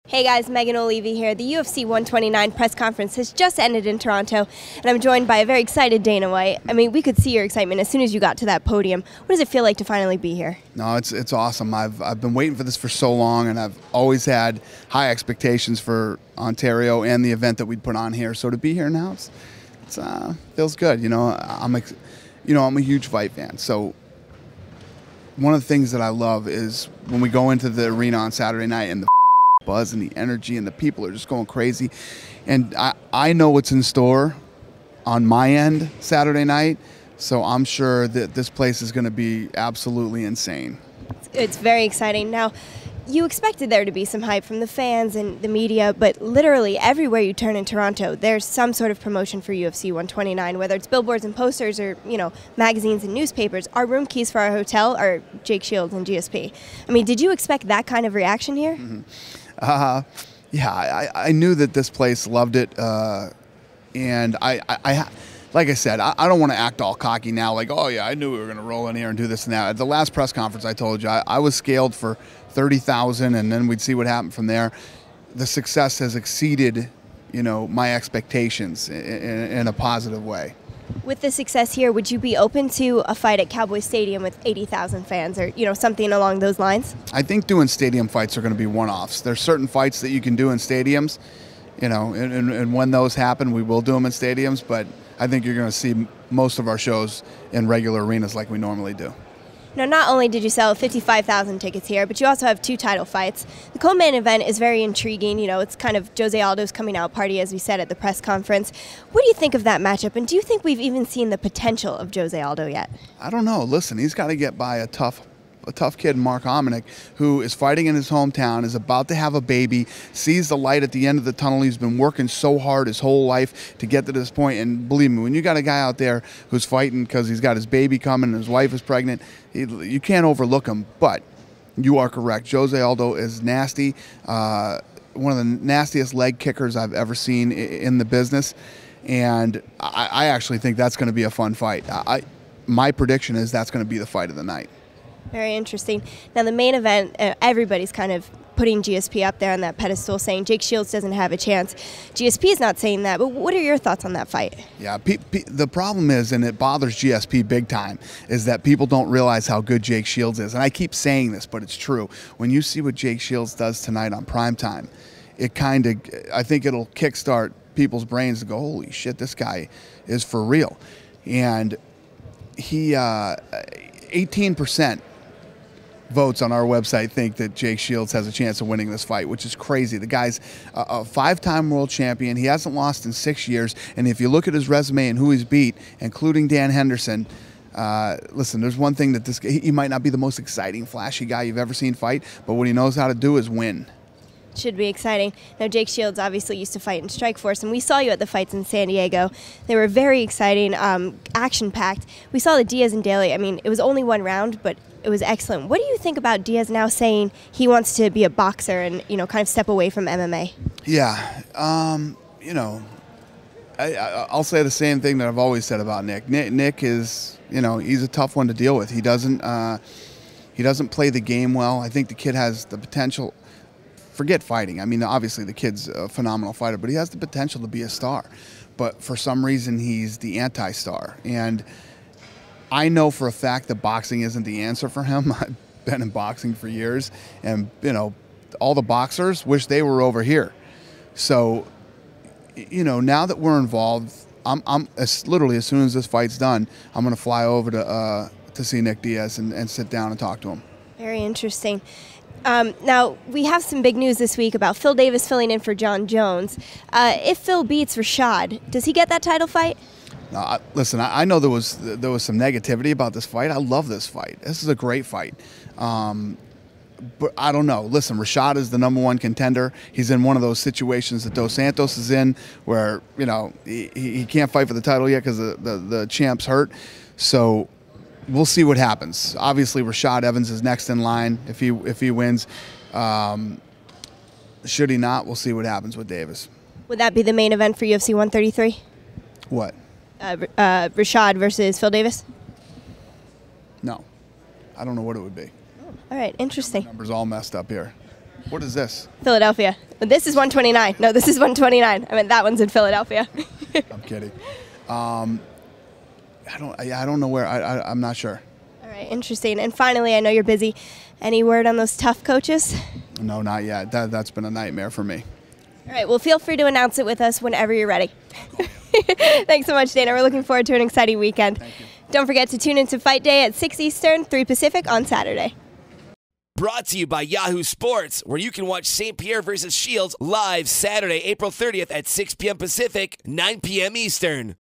Hey guys, Megan O'Leary here. The UFC 129 press conference has just ended in Toronto, and I'm joined by a very excited Dana White. I mean, we could see your excitement as soon as you got to that podium. What does it feel like to finally be here? No, it's awesome. I've been waiting for this for so long, and I've always had high expectations for Ontario and the event that we'd put on here. So to be here now, it feels good. I'm a huge fight fan. So one of the things that I love is when we go into the arena on Saturday night and the buzz and the energy and the people are just going crazy, and I know what's in store on my end Saturday night, so I'm sure that this place is going to be absolutely insane. It's very exciting. Now, you expected there to be some hype from the fans and the media, but literally everywhere you turn in Toronto, there's some sort of promotion for UFC 129, whether it's billboards and posters or, magazines and newspapers. Our room keys for our hotel are Jake Shields and GSP. I mean, did you expect that kind of reaction here? Mm-hmm. Yeah, I knew that this place loved it, and I like I said, I don't want to act all cocky now, like, oh yeah, I knew we were going to roll in here and do this and that. At the last press conference, I told you I was scaled for 30,000, and then we'd see what happened from there. The success has exceeded, my expectations in a positive way. With the success here, would you be open to a fight at Cowboy Stadium with 80,000 fans or, something along those lines? I think doing stadium fights are going to be one-offs. There's certain fights that you can do in stadiums, and when those happen, we will do them in stadiums, but I think you're going to see most of our shows in regular arenas like we normally do. Now, not only did you sell 55,000 tickets here, but you also have 2 title fights. The co-main event is very intriguing. It's kind of Jose Aldo's coming out party, as we said at the press conference. What do you think of that matchup, and do you think we've even seen the potential of Jose Aldo yet? I don't know. Listen, he's got to get by a tough kid, Mark Hominick, who is fighting in his hometown, is about to have a baby, sees the light at the end of the tunnel. He's been working so hard his whole life to get to this point, and believe me, when you got a guy out there who's fighting because he's got his baby coming and his wife is pregnant, you can't overlook him. But you are correct. Jose Aldo is nasty, one of the nastiest leg kickers I've ever seen in the business, and I actually think that's going to be a fun fight. My prediction is that's going to be the fight of the night. Very interesting. Now, the main event, everybody's kind of putting GSP up there on that pedestal, saying Jake Shields doesn't have a chance. GSP is not saying that, but what are your thoughts on that fight? Yeah, the problem is, and it bothers GSP big time, is that people don't realize how good Jake Shields is. And I keep saying this, but it's true. When you see what Jake Shields does tonight on primetime, I think it'll kickstart people's brains to go, holy shit, this guy is for real. And he, 18% votes on our website think that Jake Shields has a chance of winning this fight, which is crazy. The guy's a 5-time world champion. He hasn't lost in 6 years. And if you look at his resume and who he's beat, including Dan Henderson, listen, there's one thing that he might not be the most exciting, flashy guy you've ever seen fight, but what he knows how to do is win. Should be exciting. Now, Jake Shields obviously used to fight in Strikeforce, and we saw you at the fights in San Diego. They were very exciting, action-packed. We saw the Diaz and Daly. I mean, it was only 1 round, but it was excellent. What do you think about Diaz now saying he wants to be a boxer and, kind of step away from MMA? Yeah, I'll say the same thing that I've always said about Nick. Nick is, he's a tough one to deal with. He doesn't play the game well. I think the kid has the potential. Forget fighting. I mean, obviously the kid's a phenomenal fighter, but he has the potential to be a star. But for some reason, he's the anti-star. And I know for a fact that boxing isn't the answer for him. I've been in boxing for years, and all the boxers wish they were over here. So, now that we're involved, I'm literally, as soon as this fight's done, I'm going to fly over to see Nick Diaz and sit down and talk to him. Very interesting. Now, we have some big news this week about Phil Davis filling in for John Jones. If Phil beats Rashad, does he get that title fight? No, listen, I know there was some negativity about this fight. I love this fight. This is a great fight. But I don't know. Listen, Rashad is the #1 contender. He's in one of those situations that Dos Santos is in where, he can't fight for the title yet because the champ's hurt. So we'll see what happens. Obviously, Rashad Evans is next in line if he wins. Should he not, we'll see what happens with Davis. Would that be the main event for UFC 133? What? Rashad versus Phil Davis? No. I don't know what it would be. All right, interesting. Numbers all messed up here. What is this? Philadelphia. This is 129. No, this is 129. I mean, that one's in Philadelphia. I'm kidding. I don't know where. I'm not sure. All right, interesting. And finally, I know you're busy. Any word on those tough coaches? No, not yet. That's been a nightmare for me. All right, well, feel free to announce it with us whenever you're ready. Thanks so much, Dana. We're looking forward to an exciting weekend. Thank you. Don't forget to tune into Fight Day at 6 Eastern, 3 Pacific on Saturday. Brought to you by Yahoo Sports, where you can watch St-Pierre versus Shields live Saturday, April 30th at 6 p.m. Pacific, 9 p.m. Eastern.